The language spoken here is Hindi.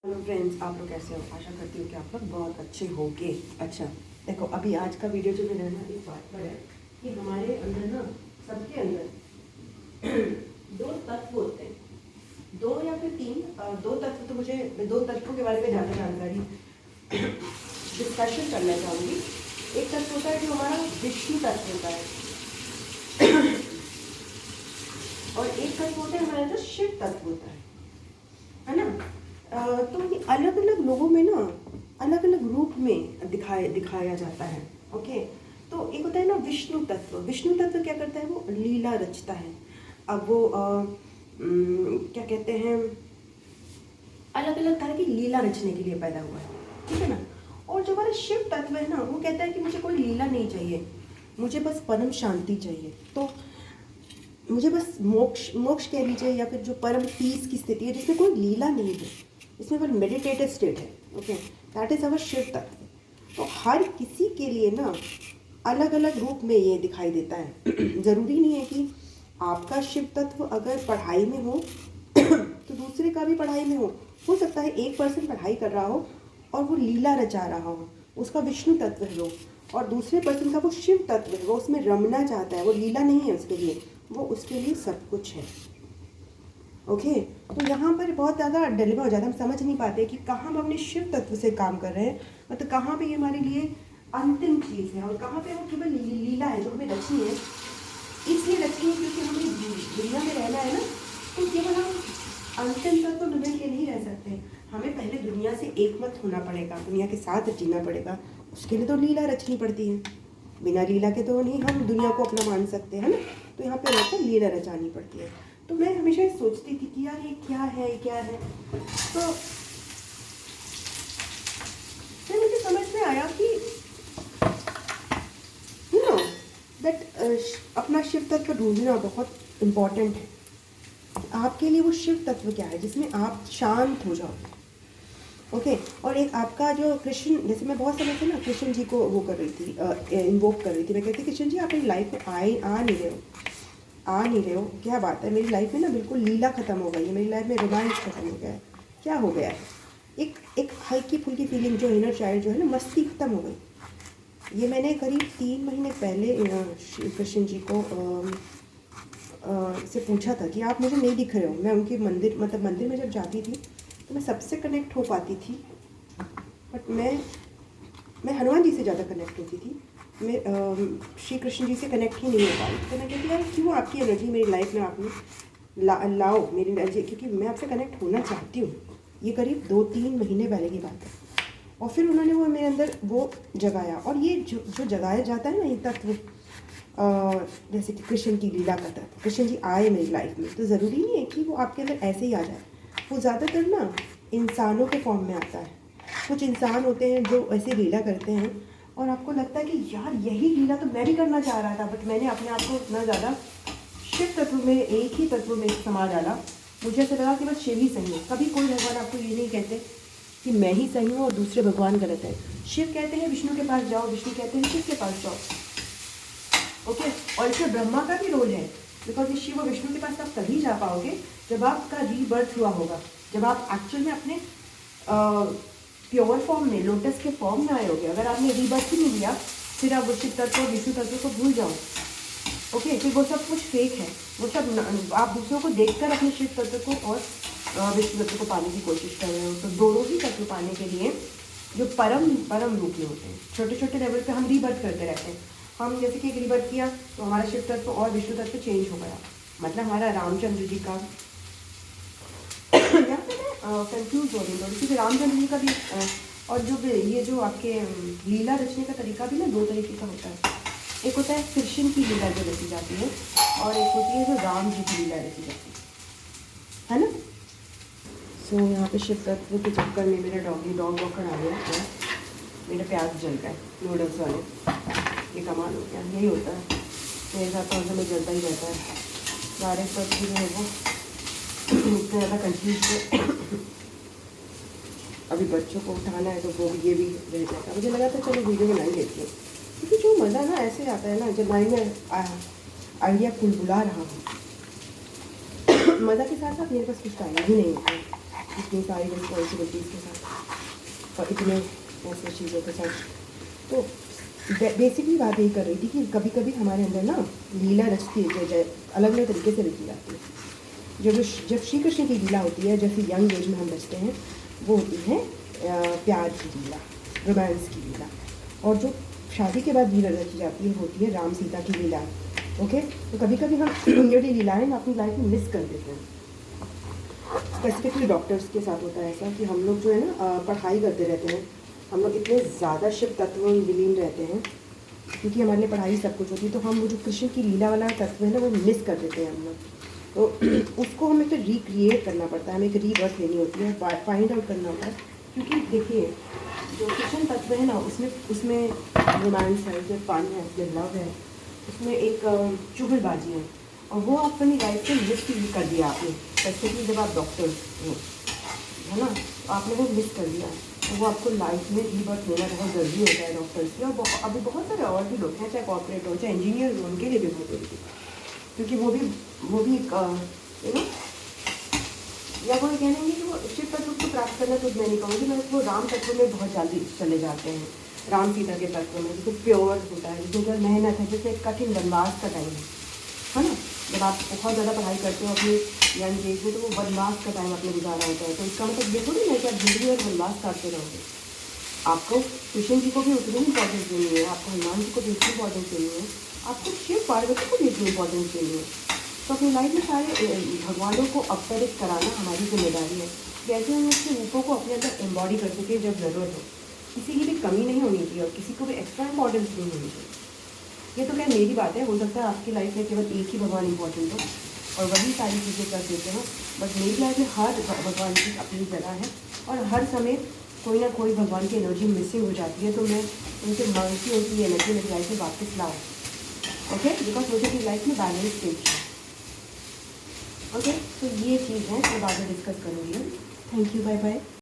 हेलो फ्रेंड्स, आप लोग कैसे हो? आशा करती हूँ कि आप लोग बहुत अच्छे होंगे। अच्छा देखो, अभी आज का वीडियो जो मैंने ना इस बात पर है कि हमारे अंदर ना, सबके अंदर दो तत्व होते हैं, दो या फिर तीन। दो तत्व तो मुझे दो तत्वों के बारे में ज़्यादा जानकारी डिस्कशन करना चाहूँगी। एक तत्व होता है जो हमारा विष्णु तत्व होता है और एक तत्व होता है हमारा जो शिव तत्व होता है ना। तो ये अलग अलग लोगों में ना अलग अलग रूप में दिखाया जाता है। ओके, तो एक होता है ना विष्णु तत्व। विष्णु तत्व क्या करता है? वो लीला रचता है। अब वो क्या कहते हैं, अलग अलग तरह की लीला रचने के लिए पैदा हुआ है, ठीक है ना। और जो हमारा शिव तत्व है ना, वो कहता है कि मुझे कोई लीला नहीं चाहिए, मुझे बस परम शांति चाहिए। तो मुझे बस मोक्ष कह लीजिए, या फिर जो परम पीस की स्थिति है जिसमें कोई लीला नहीं है, इसमें पर मेडिटेटिव स्टेट है। Okay, that is our Shiv तत्व। तो हर किसी के लिए ना अलग अलग रूप में ये दिखाई देता है। ज़रूरी नहीं है कि आपका शिव तत्व अगर पढ़ाई में हो तो दूसरे का भी पढ़ाई में हो सकता है एक पर्सन पढ़ाई कर रहा हो और वो लीला रचा रहा हो, उसका विष्णु तत्व है वो, और दूसरे पर्सन का वो शिव तत्व है, वो उसमें रमना चाहता है, वो लीला नहीं है उसके लिए, वो उसके लिए सब कुछ है। ओके, तो यहाँ पर बहुत ज़्यादा डिलेमा हो जाता है, हम समझ नहीं पाते कि कहाँ हम अपने शिव तत्व से काम कर रहे हैं, मतलब कहाँ पे ये हमारे लिए अंतिम चीज़ है और कहाँ पे वो केवल लीला है जो हमें रचनी है। इसलिए रचनी है क्योंकि हमें दुनिया में रहना है ना, तो केवल हम अंतिम तक तो ढूंढ के नहीं रह सकते, हमें पहले दुनिया से एकमत होना पड़ेगा, दुनिया के साथ जीना पड़ेगा। उसके लिए तो लीला रचनी पड़ती है, बिना लीला के तो नहीं हम दुनिया को अपना मान सकते हैं ना। तो यहाँ पे रहकर लीला रचानी पड़ती है। तो मैं हमेशा ये सोचती थी कि यार ये क्या है, ये क्या है। तो फिर मुझे समझ में आया कि यू नो दैट अपना शिव तत्व ढूंढना बहुत इम्पॉर्टेंट है। आपके लिए वो शिव तत्व क्या है जिसमें आप शांत हो जाओ। ओके, और एक आपका जो कृष्ण, जैसे मैं बहुत समय से ना कृष्ण जी को वो कर रही थी, इन्वोक कर रही थी। मैं कहती कृष्ण जी आप मेरी लाइफ में आ नहीं रहे हो, क्या बात है, मेरी लाइफ में ना बिल्कुल लीला ख़त्म हो गई है, मेरी लाइफ में रोमांस ख़त्म हो गया है, क्या हो गया है। एक हल्की फुल्की फीलिंग जो इनर चाइल्ड जो है ना, मस्ती ख़त्म हो गई। ये मैंने करीब 3 महीने पहले कृष्ण जी को से पूछा था कि आप मुझे नहीं दिख रहे हो। मैं उनके मंदिर में जब जाती थी तो मैं सबसे कनेक्ट हो पाती थी, बट मैं हनुमान जी से ज़्यादा कनेक्ट होती थी, मैं श्री कृष्ण जी से कनेक्ट ही नहीं हो पाई। तो मैं कहती यार क्यों आपकी एनर्जी मेरी लाइफ में आपने लाओ मेरी एनर्जी, क्योंकि मैं आपसे कनेक्ट होना चाहती हूँ। ये करीब 2-3 महीने पहले की बात है। और फिर उन्होंने वो मेरे अंदर वो जगाया, और ये जो जगाया जाता है ना ये तत्व, जैसे कि कृष्ण की लीला का तत्व, कृष्ण जी आए मेरी लाइफ में, तो ज़रूरी नहीं है कि वो आपके अंदर ऐसे ही आ जाए। वो ज़्यादातर ना इंसानों के फॉर्म में आता है। कुछ इंसान होते हैं जो ऐसे लीला करते हैं और आपको लगता है कि यार यही लीला तो मैं भी करना चाह रहा था, बट मैंने अपने आप को इतना ज़्यादा शिव तत्व में, एक ही तत्व में समा डाला। मुझे ऐसा लगा कि बस शिव ही सही है। कभी कोई भगवान आपको ये नहीं कहते कि मैं ही सही हूँ और दूसरे भगवान गलत है। शिव कहते हैं विष्णु के पास जाओ, विष्णु कहते हैं शिव के पास जाओ। ओके, और इसमें ब्रह्मा का भी रोल है, बिकॉज ये शिव और विष्णु के पास आप तभी जा पाओगे जब आपका रीबर्थ हुआ होगा, जब आप एक्चुअल में अपने प्योर फॉर्म में, लोटस के फॉर्म में आए होगे। अगर आपने रीबर्थ ही नहीं लिया, फिर आप शिव तत्व और विष्णु तत्व को भूल जाओ। ओके, फिर वो सब कुछ फेक है, वो सब आप दूसरों को देखकर अपने शिव तत्व को और विष्णु तत्व को पाने की कोशिश कर रहे हो। तो दोनों ही तत्व पाने के लिए जो परम रूप में होते हैं, छोटे छोटे लेवल पे हम रीबर्थ करते रहते हैं। हम जैसे कि एक रीबर्थ किया तो हमारा शिव तत्व और विष्णु तत्व चेंज हो गया, मतलब हमारा रामचंद्र जी का यहाँ पे मैं कंफ्यूज हो रही हूँ क्योंकि रामचंद्र जी का भी और जो ये जो आपके लीला रचने का तरीका भी ना 2 तरीके का होता है। एक होता है कृष्ण की लीला जो रची जाती है, और एक होती है जो राम जी की लीला रची जाती है ना। सो यहाँ पे शिव तत्व के चक्कर में मेरा डॉग वॉकर आ गया है, मेरा प्याज जल गया है नूडल्स वाले, ये कमाल हो गया। यही होता है मेरे साथ, तो समय जलता ही रहता है। डायरेक्ट पर जो है वो इतना ज़्यादा कंफ्यूज है। अभी बच्चों को उठाना है तो वो ये भी रह जाएगा। मुझे लगा था चलो वीडियो बना ही लेती हूँ, क्योंकि जो मज़ा ना ऐसे आता है ना, जब माइंड में आइडिया बुला रहा हूँ, मज़ा के साथ साथ मेरे पास कुछ टाइम ही नहीं होता है। इतनी सारी रिस्पॉन्सिबिलिटीज़ के साथ और इतने ऐसे चीज़ों के साथ। तो बेसिकली बात यही कर रही थी कि कभी कभी हमारे अंदर ना लीला रचती है, अलग अलग तरीके से रची जाती है। जब श्री कृष्ण की लीला होती है, जैसे यंग एज में हम बचते हैं, वो होती है प्यार की लीला, रोमांस की लीला। और जो शादी के बाद लीला रची जाती है होती है राम सीता की लीला। ओके, तो कभी कभी हम ये लीलाएँ अपनी लाइफ में मिस कर देते हैं। स्पेसिफिकली डॉक्टर्स के साथ होता है ऐसा कि हम लोग जो है ना पढ़ाई करते रहते हैं, हम लोग इतने ज़्यादा शिव तत्व में विलीन रहते हैं, क्योंकि हमारे लिए पढ़ाई सब कुछ होती है, तो हम वो जो कृष्ण की लीला वाला तत्व है ना वो मिस कर देते हैं हम लोग। तो उसको हमें फिर रिक्रिएट करना पड़ता है, हमें एक रीबर्थ लेनी होती है, फाइंड आउट करना होता है। क्योंकि देखिए जो कृष्ण तत्व है ना उसमें रोमांस है, जो फन है, जो लव है, उसमें एक चुगलबाजी है, और वो अपनी लाइफ से मिस कर दिया आपने। स्पेशली जब आप डॉक्टर हो, है ना, तो आपने वो मिस कर दिया। तो वो आपको लाइफ में रीबर्थ लेना बहुत ज़रूरी होता है डॉक्टर्स के। और अभी बहुत सारे और भी लोग हैं, चाहे कॉर्पोरेट हो चाहे इंजीनियर हो, उनके लिए भी बहुत जरूरी है, क्योंकि वो भी यू नो, या वो कहेंगे कि वो शिव तत्व को प्राप्त करना, तो मैं नहीं कहूँगी, मैं वो राम तत्व में बहुत जल्दी चले जाते हैं, राम सीता के तत्व में, जिसको प्योर होता है, जिसमें जो मेहनत है, जैसे कठिन वनवास का टाइम है ना। जब आप बहुत ज़्यादा पढ़ाई करते हो अपनी यंग एज में, तो वो वनवास का टाइम अपने गुजारा होता है। तो इसका मतलब ये थोड़ी है कि आप जिंदगी और वनवास काटते रहोगे। आपको कृष्ण जी को भी उतनी इंपॉर्टेंस देनी है, आपको हनुमान जी को भी उतनी इंपॉर्टेंस देनी है, आपको शिव पार्वती को भी उतनी इंपॉर्टेंस देनी है। तो अपनी लाइफ में सारे भगवानों को अवतरित कराना हमारी जिम्मेदारी है, जैसे हम उसके रूपों को अपने अंदर एम्बॉडी कर सके जब ज़रूरत हो। किसी की भी कमी नहीं होनी चाहिए और किसी को भी एक्स्ट्रा इंपॉर्टेंस नहीं होनी चाहिए। ये तो क्या मेरी बात है, हो सकता है आपकी लाइफ में केवल एक ही भगवान इंपॉर्टेंट हो और वही सारी चीज़ें कर देते हो, बट मेरी लाइफ में हर भगवान की अपनी जगह है, और हर समय कोई ना कोई भगवान की एनर्जी मिसिंग हो जाती है, तो मैं उनसे मांगती हूँ कि ये एनर्जी मेरी लाइफ में वापस लाओ। ओके, बिकॉज मुझे अपनी लाइफ में बैलेंस चाहिए। ओके, तो ये चीज़ है, मैं बाद में डिस्कस करूँगी। Thank you, bye bye.